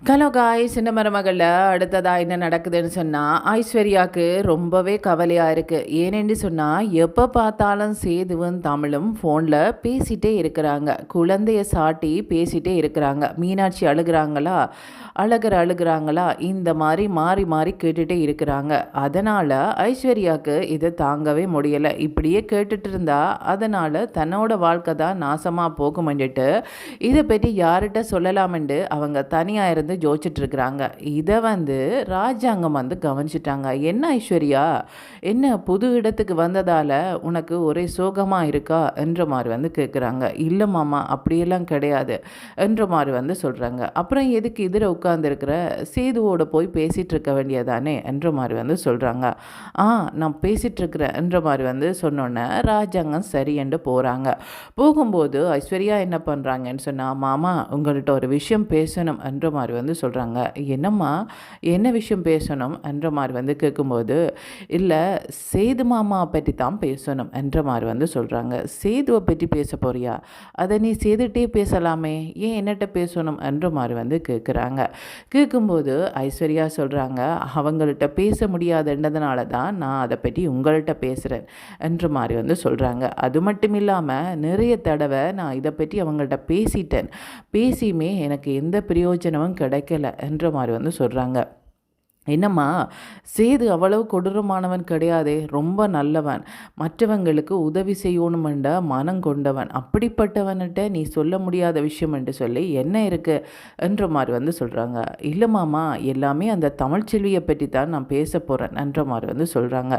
Hello guys, இந்த மருமகளில் அடுத்ததாக என்ன நடக்குதுன்னு சொன்னால் ஐஸ்வர்யாவுக்கு ரொம்பவே கவலையாக இருக்குது. ஏனென்று சொன்னால் எப்போ பார்த்தாலும் சேதுவும் தமிழும் ஃபோனில் பேசிகிட்டே இருக்கிறாங்க. குழந்தைய சாட்டி பேசிகிட்டே இருக்கிறாங்க. மீனாட்சி அழுகிறாங்களா இந்த மாதிரி மாறி மாறி கேட்டுகிட்டே இருக்கிறாங்க. அதனால் ஐஸ்வர்யாவுக்கு இதை தாங்கவே முடியலை. இப்படியே கேட்டுட்டு இருந்தா அதனால் தன்னோட வாழ்க்கை தான் நாசமாக போகுமென்ட்டு இதை பற்றி யார்கிட்ட சொல்லலாமென்று அவங்க தனியாக இருந்து யோசிச்சுட்ருக்குறாங்க. இதை ராஜாங்கம் கவனிச்சிட்டாங்க. என்ன ஐஸ்வர்யா, என்ன புது இடத்துக்கு வந்ததால் உனக்கு ஒரே சோகமாக இருக்கா என்ற மாதிரி கேட்குறாங்க. இல்லை மாமா, அப்படியெல்லாம் கிடையாது என்ற மாதிரி சொல்கிறாங்க. அப்புறம் எதுக்கு இதில் உட்காந்துருக்கிற, சேதுவோட போய் பேசிகிட்டு இருக்க வேண்டியதானே என்ற மாதிரி சொல்கிறாங்க. நான் பேசிகிட்ருக்கிறேன் என்ற மாதிரி சொன்னோன்னே ராஜாங்கம் சரி என்று போகிறாங்க. போகும்போது ஐஸ்வர்யா என்ன பண்ணுறாங்கன்னு சொன்னால், மாமா உங்கள்கிட்ட ஒரு விஷயம் பேசணும் என்ற மாதிரி சொல்கிறாங்க. என்னம்மா, என்ன விஷயம் பேசணும் என்ற மாதிரி கேட்கும்போது, இல்லை சேது மாமா பற்றி தான் பேசணும் என்ற மாதிரி சொல்கிறாங்க. சேதுவை பற்றி பேச போறியா? அதை நீ சேதுகிட்டே பேசலாமே, ஏன் என்னட்ட பேசணும் என்ற மாதிரி கேட்குறாங்க. கேட்கும்போது ஐஸ்வர்யா சொல்கிறாங்க, அவங்கள்ட்ட பேச முடியாதுன்றதுனால தான் நான் அதை பற்றி உங்கள்கிட்ட பேசுகிறேன் என்ற மாதிரி சொல்கிறாங்க. அது மட்டும் இல்லாமல் நிறைய தடவை நான் இதை பற்றி அவங்கள்ட்ட பேசியுமே எனக்கு எந்த பிரயோஜனமும் கிடைக்கல என்ற மாதிரி சொல்கிறாங்க. என்னம்மா, சேது அவ்வளவு கொடூரமானவன் கிடையாதே, ரொம்ப நல்லவன், மற்றவங்களுக்கு உதவி செய்யணுமென்ற மனம் கொண்டவன். அப்படிப்பட்டவன்கிட்ட நீ சொல்ல முடியாத விஷயம் என்று சொல்லி என்ன இருக்கு என்ற மாதிரி சொல்கிறாங்க. இல்லை மாமா, எல்லாமே அந்த தமிழ்ச்செல்வியை பற்றி தான் நான் பேச போகிறேன் என்ற மாதிரி சொல்கிறாங்க.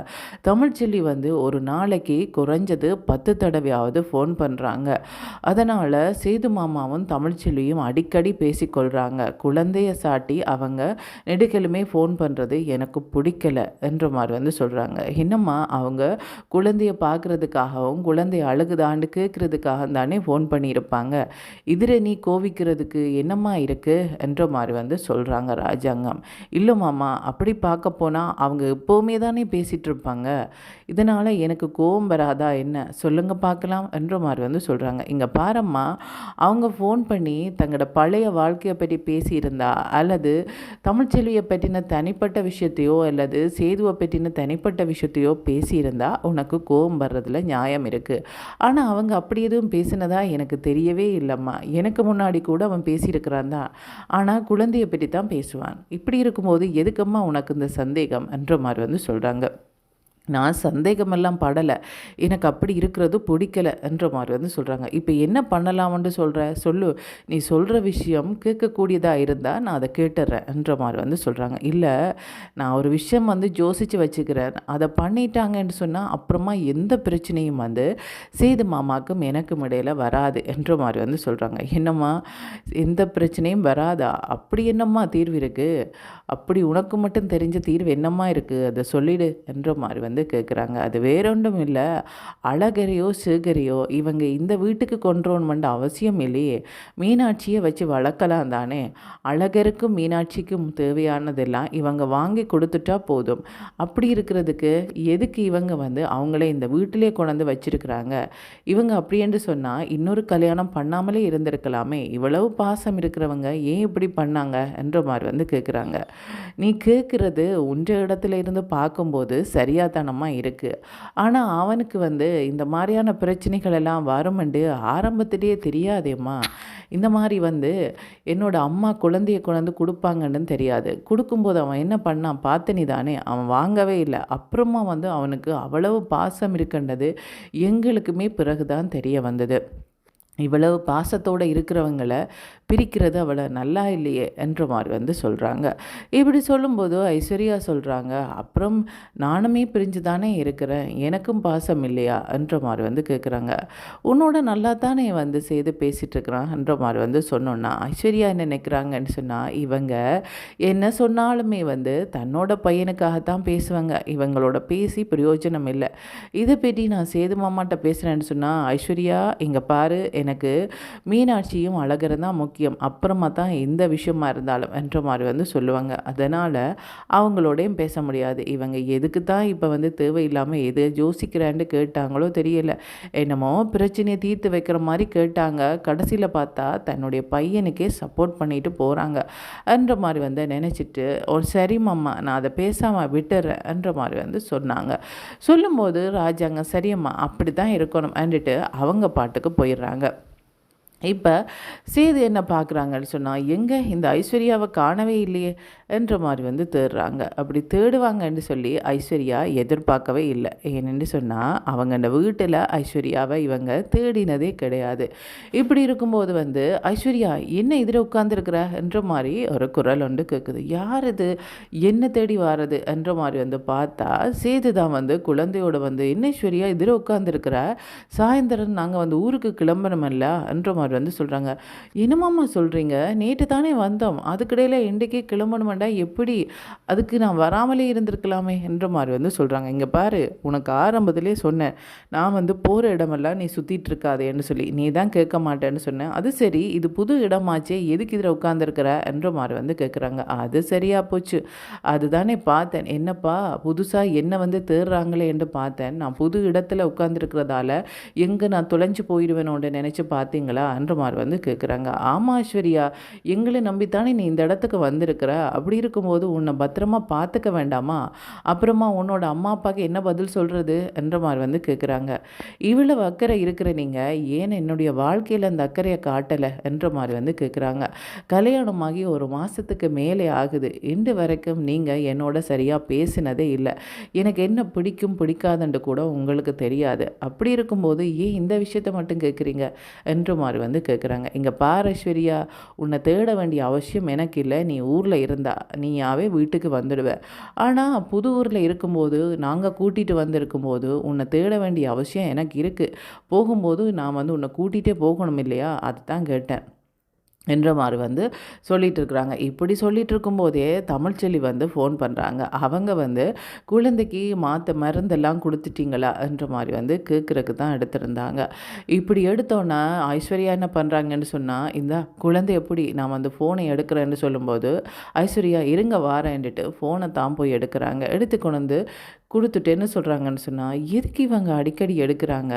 தமிழ்ச்செல்வி ஒரு நாளைக்கு குறைஞ்சது 10 தடவையாவது ஃபோன் பண்ணுறாங்க. அதனால் சேது மாமாவும் தமிழ்ச்செல்வியும் அடிக்கடி பேசிக்கொள்கிறாங்க. குழந்தைய சாட்டி அவங்க நெடுக்கலுமே ஃபோன் பண்ணுறது எனக்கு பிடிக்கல என்ற மாதிரி சொல்கிறாங்க. என்னம்மா, அவங்க குழந்தைய பார்க்குறதுக்காகவும் குழந்தைய அழுகுதாண்டு கேட்குறதுக்காக தானே ஃபோன் பண்ணியிருப்பாங்க. இதில் நீ கோவிக்கிறதுக்கு என்னம்மா இருக்குது என்ற மாதிரி சொல்கிறாங்க ராஜாங்கம். இல்லை மாமா, அப்படி பார்க்க போனால் அவங்க எப்போவுமே தானே பேசிகிட்டு இருப்பாங்க, இதனால் எனக்கு கோபம் வராதா என்ன, சொல்லுங்க பார்க்கலாம் என்ற மாதிரி சொல்கிறாங்க. இங்கே பாரம்மா, அவங்க ஃபோன் பண்ணி தங்களோட பழைய வாழ்க்கையை பற்றி பேசியிருந்தா அல்லது தமிழ்ச்செல்வியை பற்றின தனிப்பட்ட விஷயத்தையோ அல்லது சேதுவை பற்றின தனிப்பட்ட விஷயத்தையோ பேசியிருந்தா உனக்கு கோபம் வர்றதுல நியாயம் இருக்குது. ஆனால் அவங்க அப்படி எதுவும் பேசினதா எனக்கு தெரியவே இல்லைம்மா. எனக்கு முன்னாடி கூட அவன் பேசியிருக்கிறான் தான், ஆனால் குழந்தையை பற்றி தான் பேசுவான். இப்படி இருக்கும்போது எதுக்கம்மா உனக்கு இந்த சந்தேகம் என்ற மாதிரி சொல்கிறாங்க. நான் சந்தேகமெல்லாம் படலை, எனக்கு அப்படி இருக்கிறது பிடிக்கல என்ற மாதிரி சொல்கிறாங்க. இப்போ என்ன பண்ணலாம்னு சொல்லு, நீ சொல்கிற விஷயம் கேட்கக்கூடியதாக இருந்தால் நான் அதை கேட்டுடுறேன் என்ற மாதிரி சொல்கிறாங்க. இல்லை, நான் ஒரு விஷயம் யோசித்து வச்சுக்கிறேன், அதை பண்ணிட்டாங்கன்னு சொன்னால் அப்புறமா எந்த பிரச்சனையும் சேது மாமாக்கும் எனக்கும் இடையில் வராது என்ற மாதிரி சொல்கிறாங்க. என்னம்மா, எந்த பிரச்சனையும் வராதா? அப்படி என்னம்மா தீர்வு இருக்குது? அப்படி உனக்கு மட்டும் தெரிஞ்ச தீர்வு என்னம்மா இருக்குது, அதை சொல்லிடு என்ற மாதிரி கேட்குறாங்க. அது வேறொன்றும் இல்லை, அழகரையோ சேகரையோ இவங்க இந்த வீட்டுக்கு கொண்டுறோன்னு அவசியம் இல்லையே, மீனாட்சியை வச்சு வளர்க்கலாம் தானே. அழகருக்கும் மீனாட்சிக்கும் தேவையானதெல்லாம் இவங்க வாங்கி கொடுத்துட்டா போதும். அப்படி இருக்கிறதுக்கு எதுக்கு இவங்க அவங்களே இந்த வீட்டிலே கொண்டு வச்சிருக்கிறாங்க? இவங்க அப்படி என்று சொன்னால் இன்னொரு கல்யாணம் பண்ணாமலே இருந்திருக்கலாமே. இவ்வளவு பாசம் இருக்கிறவங்க ஏன் இப்படி பண்ணாங்க என்ற மாதிரி கேட்குறாங்க. நீ கேட்குறது உன்ற இடத்துல இருந்து பார்க்கும்போது சரியாக தானமாக இருக்குது, ஆனால் அவனுக்கு இந்த மாதிரியான பிரச்சனைகள் எல்லாம் வருமெண்டு ஆரம்பத்திலேயே தெரியாதேம்மா. இந்த மாதிரி என்னோட அம்மா குழந்தைய கொண்டு கொடுப்பாங்கன்னு தெரியாது, கொடுக்கும்போது அவன் என்ன பண்ணான் பார்த்தனி தானே, அவன் வாங்கவே இல்லை. அப்புறமா அவனுக்கு அவ்வளவு பாசம் இருக்கின்றது எங்களுக்குமே பிறகுதான் தெரிய வந்தது. இவ்வளவு பாசத்தோடு இருக்கிறவங்களை பிரிக்கிறது அவ்வளோ நல்லா இல்லையே என்ற மாதிரி சொல்கிறாங்க. இப்படி சொல்லும்போது ஐஸ்வர்யா சொல்கிறாங்க, அப்புறம் நானுமே பிரிஞ்சு தானே இருக்கிறேன், எனக்கும் பாசம் இல்லையா என்ற மாதிரி கேட்குறாங்க. உன்னோட நல்லா தானே செய்து பேசிகிட்டு இருக்கிறான் என்ற மாதிரி சொன்னோன்னா ஐஸ்வர்யா என்ன நினைக்கிறாங்கன்னு சொன்னால், இவங்க என்ன சொன்னாலுமே தன்னோட பையனுக்காகத்தான் பேசுவாங்க, இவங்களோட பேசி பிரயோஜனம் இல்லை. இதை பற்றி நான் சேது மாமாட்ட பேசுகிறேன்னு சொன்னால், ஐஸ்வர்யா இங்கே பாரு, எனக்கு மீனாட்சியும் அழகரும் தான் முக்கியம், அப்புறமா தான் எந்த விஷயமா இருந்தாலும் என்ற மாதிரி வந்து சொல்லுவாங்க. அதனால் அவங்களோடையும் பேச முடியாது. இவங்க எதுக்கு தான் இப்போ வந்து தேவையில்லாமல் எது யோசிக்கிறேன்னு கேட்டாங்களோ தெரியல. என்னமோ பிரச்சனையை தீர்த்து வைக்கிற மாதிரி கேட்டாங்க. கடைசியில் பார்த்தா தன்னுடைய பையனுக்கே சப்போர்ட் பண்ணிட்டு போகிறாங்க என்ற மாதிரி வந்து நினச்சிட்டு, ஒரு சரி மாமா நான் அதை பேசாமல் விட்டுறேன் என்ற மாதிரி வந்து சொன்னாங்க. சொல்லும்போது ராஜாங்க சரியம்மா அப்படி தான் இருக்கணும் அண்டுட்டு அவங்க பாட்டுக்கு போயிடுறாங்க. இப்போ சேது என்ன பார்க்குறாங்கன்னு சொன்னால், எங்கே இந்த ஐஸ்வர்யாவை காணவே இல்லையே என்ற மாதிரி வந்து தேடுறாங்க. அப்படி தேடுவாங்கன்னு சொல்லி ஐஸ்வர்யா எதிர்பார்க்கவே இல்லை. ஏன்னு சொன்னால் அவங்க அந்த வீட்டில் ஐஸ்வர்யாவை இவங்க தேடினதே கிடையாது. இப்படி இருக்கும்போது வந்து ஐஸ்வர்யா என்ன இதில் உட்காந்துருக்குற என்ற மாதிரி ஒரு குரல் ஒன்று கேட்குது. யார் இது, என்ன தேடி வாரது என்ற மாதிரி வந்து பார்த்தா சேது தான் வந்து குழந்தையோட வந்து, என்ன ஐஸ்வர்யா இதில் உட்காந்துருக்குற, சாயந்தரம் நாங்கள் வந்து ஊருக்கு கிளம்பணுமல்ல என்ற மாதிரி வந்து சொல்கிறாங்க. என்னமாம்மா சொல்கிறீங்க, நேற்று தானே வந்தோம், அதுக்கிடையில் இன்றைக்கே கிளம்பணுமெண்டா எப்படி, அதுக்கு நான் வராமலே இருந்திருக்கலாமே என்ற மாதிரி வந்து சொல்கிறாங்க. இங்கே பாரு, உனக்கு ஆரம்பத்திலே சொன்னேன், நான் வந்து போகிற இடமெல்லாம் நீ சுற்றிட்டு இருக்காதேன்னு சொல்லி, நீ தான் கேட்க மாட்டேன்னு சொன்னேன். அது சரி, இது புது இடமாச்சே, எதுக்கு இதில் உட்காந்துருக்கிற என்ற மாதிரி வந்து கேட்குறாங்க. அது சரியா போச்சு, அதுதானே பார்த்தேன், என்னப்பா புதுசாக என்ன வந்து தேடுறாங்களே என்று பார்த்தேன். நான் புது இடத்துல உட்காந்துருக்கிறதால எங்கே நான் தொலைஞ்சு போயிடுவேனோன்னு நினச்சி பார்த்தீங்களா என்ற மாதிரி வந்து கேட்குறாங்க. ஆமாம் ஐஸ்வர்யா, எங்களை நம்பித்தானே நீ இந்த இடத்துக்கு வந்திருக்கிற, அப்படி இருக்கும்போது உன்னை பத்திரமா பார்த்துக்க வேண்டாமா, அப்புறமா உன்னோட அம்மா அப்பாவுக்கு என்ன பதில் சொல்கிறது என்ற மாதிரி வந்து கேட்குறாங்க. இவ்வளவு அக்கறை இருக்கிற நீங்கள் ஏன் என்னுடைய வாழ்க்கையில் அந்த அக்கறையை காட்டலை என்ற மாதிரி வந்து கேட்குறாங்க. கல்யாணமாகி ஒரு மாதத்துக்கு மேலே ஆகுது, இன்று வரைக்கும் நீங்கள் என்னோட சரியாக பேசினதே இல்லை, எனக்கு என்ன பிடிக்கும் பிடிக்காதுன்னு கூட உங்களுக்கு தெரியாது, அப்படி இருக்கும்போது ஏன் இந்த விஷயத்தை மட்டும் கேட்குறீங்க என்ற மாதிரி வந்து கேட்குறாங்க. இங்கே பார் ஐஸ்வர்யா, உன்னை தேட வேண்டிய அவசியம் எனக்கு இல்லை, நீ ஊரில் இருந்தா நீயாவே வீட்டுக்கு வந்துடுவ, ஆனால் புது ஊரில் இருக்கும்போது நாங்கள் கூட்டிகிட்டு வந்திருக்கும்போது உன்னை தேட வேண்டிய அவசியம் எனக்கு இருக்குது, போகும்போது நான் வந்து உன்னை கூட்டிகிட்டே போகணும் இல்லையா, அதுதான் கேட்டேன் என்ற மாதிரி வந்து சொல்லிகிட்டு இருக்கிறாங்க. இப்படி சொல்லிகிட்டு இருக்கும்போதே தமிழ்ச்செல்வி வந்து ஃபோன் பண்ணுறாங்க. அவங்க வந்து குழந்தைக்கு மருந்தெல்லாம் கொடுத்துட்டிங்களா என்ற மாதிரி வந்து கேட்குறதுக்கு தான் எடுத்திருந்தாங்க. இப்படி எடுத்தோன்னா ஐஸ்வர்யா என்ன பண்ணுறாங்கன்னு சொன்னால், இந்த குழந்தை எப்படி நான் வந்து ஃபோனை எடுக்கிறேன்னு சொல்லும்போது ஐஸ்வர்யா இருங்க வாரேன்ட்டு ஃபோனை தான் போய் எடுக்கிறாங்க. எடுத்து கொண்டு வந்து கொடுத்துட்டு என்ன சொல்கிறாங்கன்னு சொன்னால், எதுக்கு இவங்க அடிக்கடி எடுக்கிறாங்க,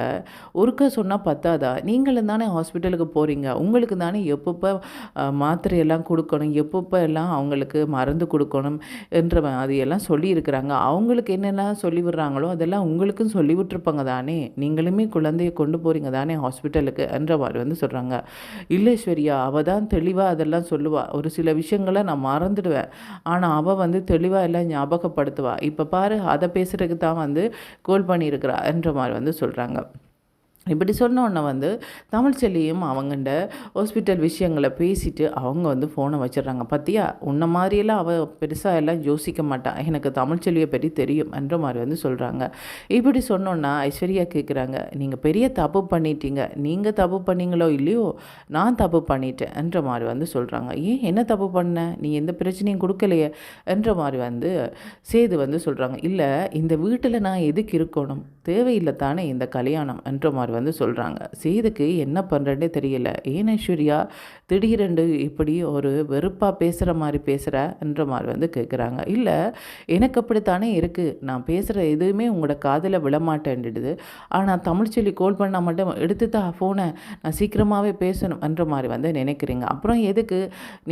ஒருக்கா சொன்னால் பத்தாதா, நீங்களும் தானே ஹாஸ்பிட்டலுக்கு போகிறீங்க, உங்களுக்கு தானே எப்பப்போ மாத்திரையெல்லாம் கொடுக்கணும், எப்பப்போ எல்லாம் அவங்களுக்கு மருந்து கொடுக்கணும் என்ற அதையெல்லாம் சொல்லியிருக்கிறாங்க, அவங்களுக்கு என்னெல்லாம் சொல்லி விடுறாங்களோ அதெல்லாம் உங்களுக்கும் சொல்லி விட்டுருப்பாங்க தானே, நீங்களுமே குழந்தைய கொண்டு போகிறீங்க தானே ஹாஸ்பிட்டலுக்கு என்ற மாதிரி வந்து சொல்கிறாங்க. இல்லேஸ்வரியா, அவள் தான் தெளிவாக அதெல்லாம் சொல்லுவாள், ஒரு சில விஷயங்களை நான் மறந்துடுவேன், ஆனால் அவள் வந்து தெளிவாக எல்லாம் ஞாபகப்படுத்துவா, இப்போ பாரு அதை பேசுகிறதுக்கு தான் வந்து கோல் பண்ணியிருக்கிறா என்ற மாதிரி வந்து சொல்கிறாங்க. இப்படி சொன்னோன்னே வந்து தமிழ்ச்செல்வியும் அவங்கண்ட ஹாஸ்பிட்டல் விஷயங்களை பேசிட்டு அவங்க வந்து ஃபோனை வச்சிடுறாங்க. பார்த்தியா, உன்ன மாதிரியெல்லாம் அவள் பெருசாக எல்லாம் யோசிக்க மாட்டான், எனக்கு தமிழ்ச்செல்வியை பற்றி தெரியும் என்ற மாதிரி வந்து சொல்கிறாங்க. இப்படி சொன்னோன்னா ஐஸ்வர்யா கேட்குறாங்க, நீங்கள் பெரிய தப்பு பண்ணிட்டீங்க, நீங்கள் தப்பு பண்ணீங்களோ இல்லையோ நான் தப்பு பண்ணிட்டேன் என்ற மாதிரி வந்து சொல்கிறாங்க. ஏன் என்ன தப்பு பண்ண, நீ எந்த பிரச்சனையும் கொடுக்கலையே என்ற மாதிரி வந்து சேது வந்து சொல்கிறாங்க. இல்லை, இந்த வீட்டில் நான் எதுக்கு இருக்கணும், தேவையில்லை தானே இந்த கல்யாணம் என்ற மாதிரி வந்து சொல்கிறாங்க. சேதுக்கு என்ன பண்ணுறேன்னே தெரியல, ஏன் ஐஸ்வர்யா திடீரென்று இப்படி ஒரு வெறுப்பாக பேசுகிற மாதிரி பேசுகிறன்ற மாதிரி வந்து கேட்குறாங்க. இல்லை, எனக்கு அப்படித்தானே இருக்குது, நான் பேசுகிற எதுவுமே உங்களோட காதில் விழமாட்டேன்டுது, ஆனால் தமிழ்ச்செல்வி கால் பண்ணால் மட்டும் எடுத்துத்தா ஃபோனை, நான் சீக்கிரமாகவே பேசணும் என்ற மாதிரி வந்து நினைக்கிறீங்க, அப்புறம் எதுக்கு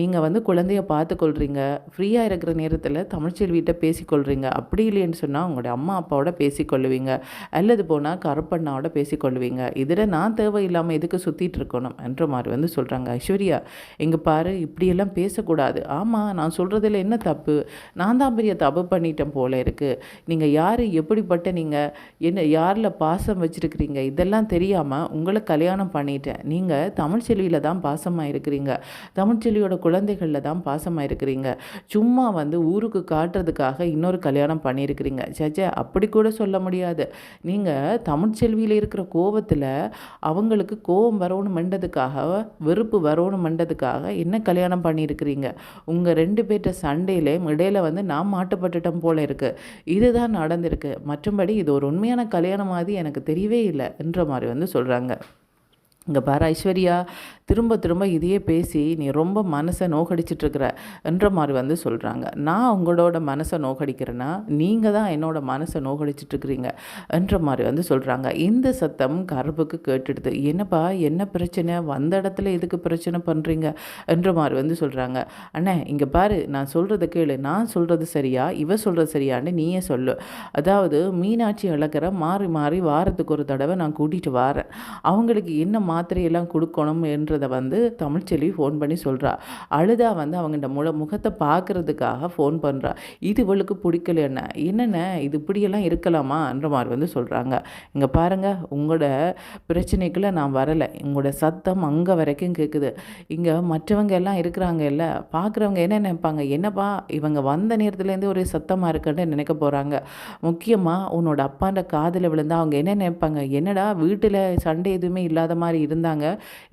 நீங்கள் வந்து குழந்தைய பார்த்துக்கொள்கிறீங்க, ஃப்ரீயாக இருக்கிற நேரத்தில் தமிழ்ச்செல்விகிட்ட பேசிக்கொள்கிறீங்க, அப்படி இல்லைன்னு சொன்னால் உங்களுடைய அம்மா அப்பாவோட பேசிக்கொள்ளுவீங்க, அல்லது போனால் கருப்பண்ணாவோட பேசிக்கொள்ளுவீங்க, இதில் நான் தேவையில்லாமல் எதுக்கு சுற்றிட்டு இருக்கணும் என்ற மாதிரி வந்து சொல்கிறாங்க. ஐஸ்வர்யா, இங்கே பாரு, இப்படியெல்லாம் பேசக்கூடாது, ஆமாம் நான் சொல்கிறதுல என்ன தப்பு, நான் தான் பெரிய தப்பு பண்ணிட்டேன் போல இருக்குது, நீங்கள் யார், எப்படிப்பட்ட நீங்கள் என்ன யாரில் பாசம் வச்சுருக்கிறீங்க இதெல்லாம் தெரியாமல் உங்களை கல்யாணம் பண்ணிட்டேன், நீங்கள் தமிழ்ச்செல்வியில் தான் பாசமாக இருக்கிறீங்க, தமிழ்ச்செல்வியோட குழந்தைகளில் தான் பாசமாக இருக்கிறீங்க, சும்மா வந்து ஊருக்கு காட்டுறதுக்காக இன்னொரு கல்யாணம் பண்ணியிருக்கிறீங்க, சேச்சே அப்படி கூட சொல்ல முடியாது, நீங்கள் தமிழ்ச்செல்வியில் இருக்கிற கோபத்தில் அவங்களுக்கு கோபம் வரணுமென்றதுக்காக, வெறுப்பு வரணுமென்றதுக்காக என்ன கல்யாணம் பண்ணியிருக்கிறீங்க, உங்கள் 2 பேர்ட்ட சண்டையிலே இடையில வந்து நான் மாட்டுப்பட்டுட்டோம் போல இருக்குது, இதுதான் நடந்திருக்கு, மற்றபடி இது ஒரு உண்மையான கல்யாணம் மாதிரி எனக்கு தெரியவே இல்லை என்ற மாதிரி வந்து சொல்கிறாங்க. இங்கே பாரு ஐஸ்வர்யா, திரும்ப திரும்ப இதையே பேசி நீ ரொம்ப மனசை நோகடிச்சிட்ருக்கிற என்ற மாதிரி சொல்கிறாங்க. நான் உங்களோட மனசை நோகடிக்கிறேன்னா நீங்கள் தான் என்னோட மனசை நோகடிச்சிட்ருக்கிறீங்க என்ற மாதிரி சொல்கிறாங்க. இந்த சத்தம் கருப்புக்கு கேட்டுடுது. என்னப்பா என்ன பிரச்சனை, வந்த இடத்துல எதுக்கு பிரச்சனை பண்ணுறீங்க என்ற மாதிரி சொல்கிறாங்க. அண்ணே இங்கே பாரு, நான் சொல்கிறத கேளு, நான் சொல்கிறது சரியா இவ சொல்கிறது சரியான்னு நீயே சொல்லு. அதாவது மீனாட்சி அழகிற மாறி மாறி வாரத்துக்கு ஒரு தடவை நான் கூட்டிகிட்டு வரேன். அவங்களுக்கு என்ன மாத்திரையெல்லாம் கொடுக்கணும் என்றதை தமிழ்ச்செல்வி ஃபோன் பண்ணி சொல்கிறா. அழுதா அவங்கள்ட முகத்தை பார்க்குறதுக்காக ஃபோன் பண்ணுறா. இது இவளுக்கு பிடிக்கல. என்னென்ன இது இப்படியெல்லாம் இருக்கலாமா என்ற மாதிரி சொல்கிறாங்க. இங்கே பாருங்கள், உங்களோட பிரச்சனைக்குள்ளே நான் வரலை, உங்களோட சத்தம் அங்கே வரைக்கும் கேட்குது. இங்கே மற்றவங்க எல்லாம் இருக்கிறாங்க இல்லை, பார்க்குறவங்க என்ன நினைப்பாங்க, என்னப்பா இவங்க வந்த நேரத்துலேருந்து ஒரு சத்தமாக இருக்குன்னு நினைக்க போகிறாங்க. முக்கியமாக உன்னோட அப்பாண்ட காதில் விழுந்தால் அவங்க என்ன நினைப்பாங்க, என்னடா வீட்டில் சண்டை எதுவுமே இல்லாத மாதிரி இருந்தாங்க,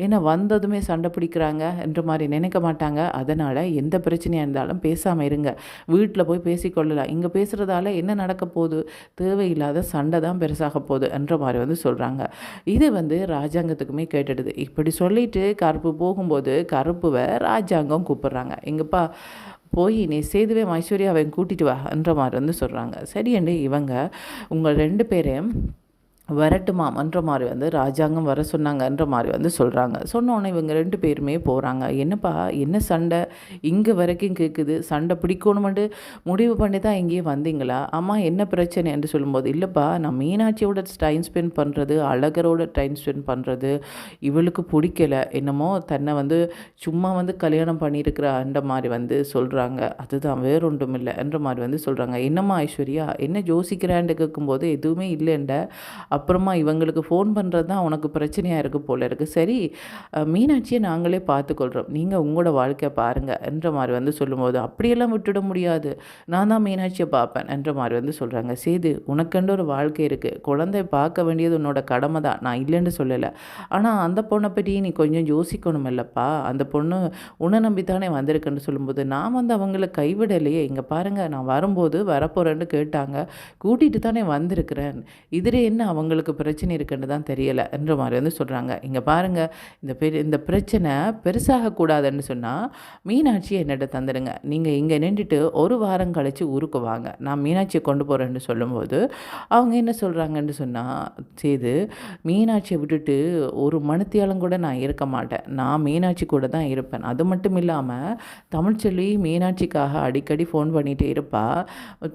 ஏன்னா வந்ததுமே சண்டை பிடிக்கிறாங்க என்ற மாதிரி நினைக்க மாட்டாங்க. அதனால் எந்த பிரச்சனையாக இருந்தாலும் பேசாமல் இருங்க, வீட்டில் போய் பேசிக்கொள்ளலாம். இங்கே பேசுகிறதால என்ன நடக்க போகுது, தேவையில்லாத சண்டை தான் பெருசாக போகுது என்ற மாதிரி சொல்கிறாங்க. இது ராஜாங்கத்துக்குமே கேட்டுடுது. இப்படி சொல்லிட்டு கருப்பு போகும்போது கருப்புவை ராஜாங்கம் கூப்பிட்றாங்க. எங்கப்பா போய் நீ சேதுவே ஐஸ்வர்யாவை கூட்டிகிட்டு வா என்ற மாதிரி சொல்கிறாங்க. சரியண்டு இவங்க உங்கள் 2 பேரையும் வரட்டுமாம் என்ற மாதிரி ராஜாங்கம் வர சொன்னாங்கன்ற மாதிரி சொல்கிறாங்க. சொன்னோன்னே இவங்க 2 பேருமே போகிறாங்க. என்னப்பா என்ன சண்டை இங்கே வரைக்கும் கேட்குது, சண்டை பிடிக்கணுமெண்டு முடிவு பண்ணி தான் இங்கேயே வந்தீங்களா? அம்மா என்ன பிரச்சனை என்று சொல்லும்போது, இல்லைப்பா நான் மீனாட்சியோட டைம் ஸ்பெண்ட் பண்ணுறது, அழகரோட டைம் ஸ்பெண்ட் பண்ணுறது இவளுக்கு பிடிக்கலை. என்னமோ தன்னை சும்மா கல்யாணம் பண்ணியிருக்கிற அந்த மாதிரி சொல்கிறாங்க. அதுதான் வேறொன்றும் இல்லை என்ற மாதிரி சொல்கிறாங்க. என்னம்மா ஐஸ்வர்யா என்ன யோசிக்கிறான்னு கேட்கும்போது எதுவுமே இல்லைண்ட, அப்புறமா இவங்களுக்கு ஃபோன் பண்ணுறது தான் உனக்கு பிரச்சனையாக இருக்குது போல இருக்குது. சரி மீனாட்சியை நாங்களே பார்த்துக்கொள்கிறோம், நீங்கள் உங்களோட வாழ்க்கையை பாருங்கள் என்ற மாதிரி சொல்லும்போது, அப்படியெல்லாம் விட்டுட முடியாது, நான் தான் மீனாட்சியை பார்ப்பேன் என்ற மாதிரி சொல்கிறாங்க. சேது உனக்கென்று ஒரு வாழ்க்கை இருக்குது, குழந்தைய பார்க்க வேண்டியது உன்னோட கடமை தான், நான் இல்லைன்னு சொல்லலை. ஆனால் அந்த பொண்ணை பற்றி நீ கொஞ்சம் யோசிக்கணும் இல்லைப்பா, அந்த பொண்ணு உன்னை நம்பித்தானே வந்திருக்குன்னு சொல்லும்போது, நான் அவங்கள கைவிடலையே, இங்கே பாருங்கள் நான் வரும்போது வரப்போகிறேன்னு கேட்டாங்க, கூட்டிகிட்டு தானே வந்திருக்கிறேன், இதில் என்ன அவங்களுக்கு பிரச்சனை இருக்குன்னு தான் தெரியலை என்ற மாதிரி சொல்கிறாங்க. இங்கே பாருங்கள், இந்த பிரச்சனை பெருசாகக்கூடாதுன்னு சொன்னால் மீனாட்சியை என்னிட்ட தந்துடுங்க, நீங்கள் இங்கே நின்றுட்டு ஒரு வாரம் கழித்து ஊருக்கு வாங்க, நான் மீனாட்சியை கொண்டு போகிறேன்னு சொல்லும்போது அவங்க என்ன சொல்கிறாங்கன்னு சொன்னால், சேது மீனாட்சியை விட்டுட்டு ஒரு மணித்தியாலம் கூட நான் இருக்க மாட்டேன், நான் மீனாட்சி கூட தான் இருப்பேன். அது மட்டும் இல்லாமல் தமிழ்ச்செல்வி மீனாட்சிக்காக அடிக்கடி ஃபோன் பண்ணிகிட்டே இருப்பா,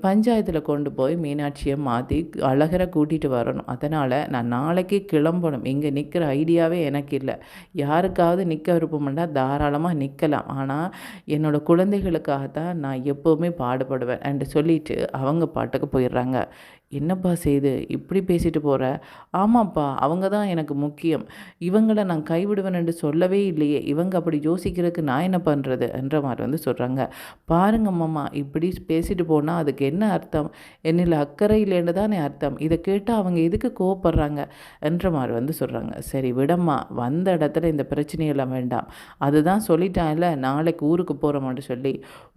பஞ்சாயத்தில் கொண்டு போய் மீனாட்சியை மாற்றி அழகரை கூட்டிகிட்டு வரணும், அதனால் நான் நாளைக்கு கிளம்பணும், இங்கே நிற்கிற ஐடியாவே எனக்கு இல்லை, யாருக்காவது நிற்க விருப்பம்னா தாராளமாக நிற்கலாம், ஆனால் என்னோடய குழந்தைகளுக்காகத்தான் நான் எப்போவுமே பாடுபடுவேன் என்று சொல்லிட்டு அவங்க பாட்டுக்கு போயிடுறாங்க. என்னப்பா செய்து இப்படி பேசிட்டு போகிற? ஆமாப்பா அவங்க தான் எனக்கு முக்கியம், இவங்களை நான் கைவிடுவேன் என்று சொல்லவே இல்லையே, இவங்க அப்படி யோசிக்கிறதுக்கு நான் என்ன பண்ணுறது என்ற மாதிரி சொல்கிறாங்க. பாருங்க மாமா, இப்படி பேசிட்டு போனால் அதுக்கு என்ன அர்த்தம், என்னில் அக்கறை இல்லைன்னு தானே அர்த்தம், இதை கேட்டால் அவங்க எதுக்கு கோவப்படுறாங்க என்ற மாதிரி சொல்கிறாங்க. சரி விடம்மா, வந்த இடத்துல இந்த பிரச்சனையெல்லாம் வேண்டாம், அதுதான் சொல்லிட்டான்ல நாளைக்கு ஊருக்கு போகிறோமான்னு சொல்லி,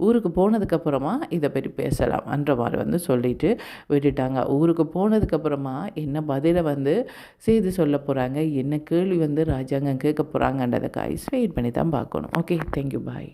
ஊருக்கு போனதுக்கப்புறமா இதை பற்றி பேசலாம் என்ற மாதிரி சொல்லிட்டு விட்டுட்டாங்க. ஊருக்கு போனதுக்கப்புறமா என்ன பதிலை செய்து சொல்ல போகிறாங்க, என்ன கேள்வி ராஜாங்கம் கேட்க போகிறாங்கன்றதை காய்ஸ் வெயிட் பண்ணி தான் பார்க்கணும். ஓகே, தேங்க்யூ, பாய்.